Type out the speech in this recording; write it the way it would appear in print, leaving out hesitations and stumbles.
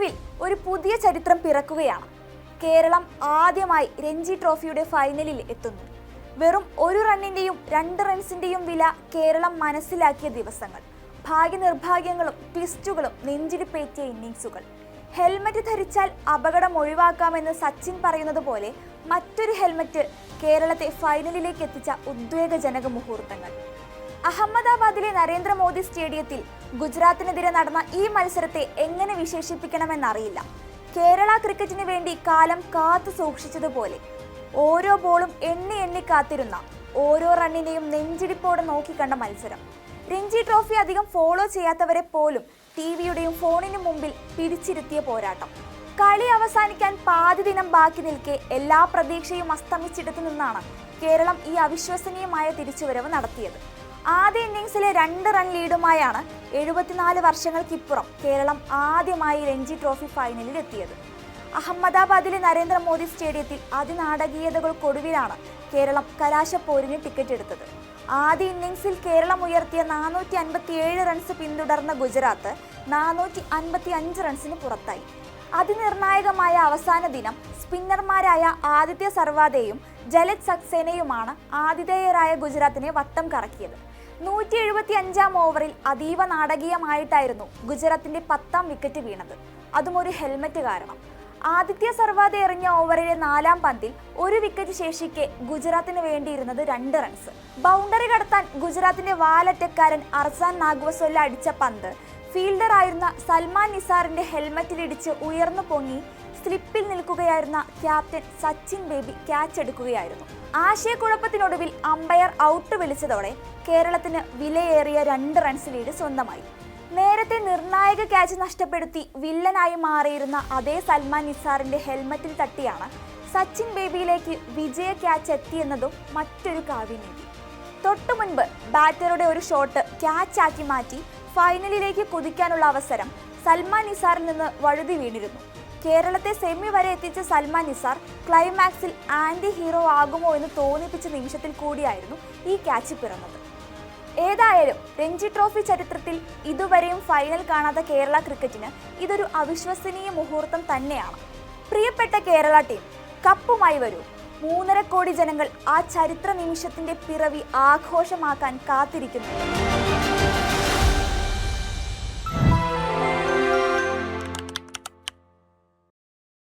ഒടുവിൽ ഒരു പുതിയ ചരിത്രം പിറക്കുകയാണ്. കേരളം ആദ്യമായി രഞ്ജി ട്രോഫിയുടെ ഫൈനലിൽ എത്തുന്നു. വെറും ഒരു റണ്ണിന്റെയും 2 റൺസിന്റെയും വില കേരളം മനസ്സിലാക്കിയ ദിവസങ്ങൾ, ഭാഗ്യനിർഭാഗ്യങ്ങളും ട്വിസ്റ്റുകളും നെഞ്ചിടിപ്പേറ്റിയ ഇന്നിംഗ്സുകൾ. ഹെൽമറ്റ് ധരിച്ചാൽ അപകടം ഒഴിവാക്കാമെന്ന് സച്ചിൻ പറയുന്നത് പോലെ മറ്റൊരു ഹെൽമറ്റ് കേരളത്തെ ഫൈനലിലേക്ക് എത്തിച്ച ഉദ്വേഗജനക മുഹൂർത്തങ്ങൾ. അഹമ്മദാബാദിലെ നരേന്ദ്രമോദി സ്റ്റേഡിയത്തിൽ ഗുജറാത്തിനെതിരെ നടന്ന ഈ മത്സരത്തെ എങ്ങനെ വിശേഷിപ്പിക്കണമെന്നറിയില്ല. കേരള ക്രിക്കറ്റിന് വേണ്ടി കാലം കാത്തു സൂക്ഷിച്ചതുപോലെ ഓരോ ബോളും എണ്ണി കാത്തിരുന്ന, ഓരോ റണ്ണിനെയും നെഞ്ചിടിപ്പോടെ നോക്കിക്കണ്ട മത്സരം. രഞ്ജി ട്രോഫി അധികം ഫോളോ ചെയ്യാത്തവരെ പോലും ടിവിയുടെയും ഫോണിനും മുമ്പിൽ പിടിച്ചിരുത്തിയ പോരാട്ടം. കളി അവസാനിക്കാൻ പാതി ദിനം ബാക്കി നിൽക്കെ എല്ലാ പ്രതീക്ഷയും അസ്തമിച്ചിടത്തു നിന്നാണ് കേരളം ഈ അവിശ്വസനീയമായ തിരിച്ചുവരവ് നടത്തിയത്. ആദ്യ ഇന്നിംഗ്സിലെ 2 റൺ ലീഡുമായാണ് 74 വർഷങ്ങൾക്കിപ്പുറം കേരളം ആദ്യമായി രഞ്ജി ട്രോഫി ഫൈനലിൽ എത്തിയത്. അഹമ്മദാബാദിലെ നരേന്ദ്രമോദി സ്റ്റേഡിയത്തിൽ അതിനാടകീയതകൾക്കൊടുവിലാണ് കേരളം കലാശപ്പോരിന് ടിക്കറ്റ് എടുത്തത്. ആദ്യ ഇന്നിംഗ്സിൽ കേരളം ഉയർത്തിയ 457 റൺസ് പിന്തുടർന്ന ഗുജറാത്ത് 455 റൺസിന് പുറത്തായി. അതിനിർണായകമായ അവസാന ദിനം സ്പിന്നർമാരായ ആദിത്യ സർവാദയും ജലജ് സക്സേനയുമാണ് ആതിഥേയരായ ഗുജറാത്തിനെ വട്ടം കറക്കിയത്. 175-ാം ഓവറിൽ അതീവ നാടകീയമായിട്ടായിരുന്നു ഗുജറാത്തിന്റെ 10ാം വിക്കറ്റ് വീണത്. അതും ഒരു ഹെൽമറ്റ് കാരണം. ആദിത്യ സർവാദ എറിഞ്ഞ ഓവറിലെ 4ാം പന്തിൽ 1 വിക്കറ്റ് ശേഷിക്കെ ഗുജറാത്തിന് വേണ്ടിയിരുന്നത് 2 റൺസ്. ബൗണ്ടറി കടത്താൻ ഗുജറാത്തിന്റെ വാലറ്റക്കാരൻ അർസാൻ നാഗ്വസൊല്ല അടിച്ച പന്ത് ഫീൽഡറായിരുന്ന സൽമാൻ നിസാറിന്റെ ഹെൽമറ്റിലിടിച്ച് ഉയർന്നു പൊങ്ങി സ്ലിപ്പിൽ നിൽക്കുകയായിരുന്ന ക്യാപ്റ്റൻ സച്ചിൻ ബേബി ക്യാച്ച് എടുക്കുകയായിരുന്നു. ആശയക്കുഴപ്പത്തിനൊടുവിൽ അമ്പയർ ഔട്ട് വിളിച്ചതോടെ കേരളത്തിന് വിലയേറിയ 2 റൺസ് ലീഡ് സ്വന്തമായി. നേരത്തെ നിർണായക ക്യാച്ച് നഷ്ടപ്പെടുത്തി വില്ലനായി മാറിയിരുന്ന അതേ സൽമാൻ നിസാറിന്റെ ഹെൽമറ്റിൽ തട്ടിയാണ് സച്ചിൻ ബേബിയിലേക്ക് വിജയ ക്യാച്ച് എത്തിയെന്നതും മറ്റൊരു കാവ്യനീതി. തൊട്ടു മുൻപ് ബാറ്ററുടെ ഒരു ഷോട്ട് ക്യാച്ചാക്കി മാറ്റി ഫൈനലിലേക്ക് കുതിക്കാനുള്ള അവസരം സൽമാൻ നിസാറിൽ നിന്ന് വഴുതി വീണിരുന്നു. കേരളത്തെ സെമി വരെ എത്തിച്ച സൽമാൻ നിസാർ ക്ലൈമാക്സിൽ ആന്റി ഹീറോ ആകുമോ എന്ന് തോന്നിപ്പിച്ച നിമിഷത്തിൽ കൂടിയായിരുന്നു ഈ ക്യാച്ച് പിറന്നത്. ഏതായാലും രഞ്ജി ട്രോഫി ചരിത്രത്തിൽ ഇതുവരെയും ഫൈനൽ കാണാത്ത കേരള ക്രിക്കറ്റിന് ഇതൊരു അവിശ്വസനീയ മുഹൂർത്തം തന്നെയാണ്. പ്രിയപ്പെട്ട കേരള ടീം, കപ്പുമായി വരൂ. 3.5 കോടി ജനങ്ങൾ ആ ചരിത്ര നിമിഷത്തിന്റെ പിറവി ആഘോഷമാക്കാൻ കാത്തിരിക്കുന്നു.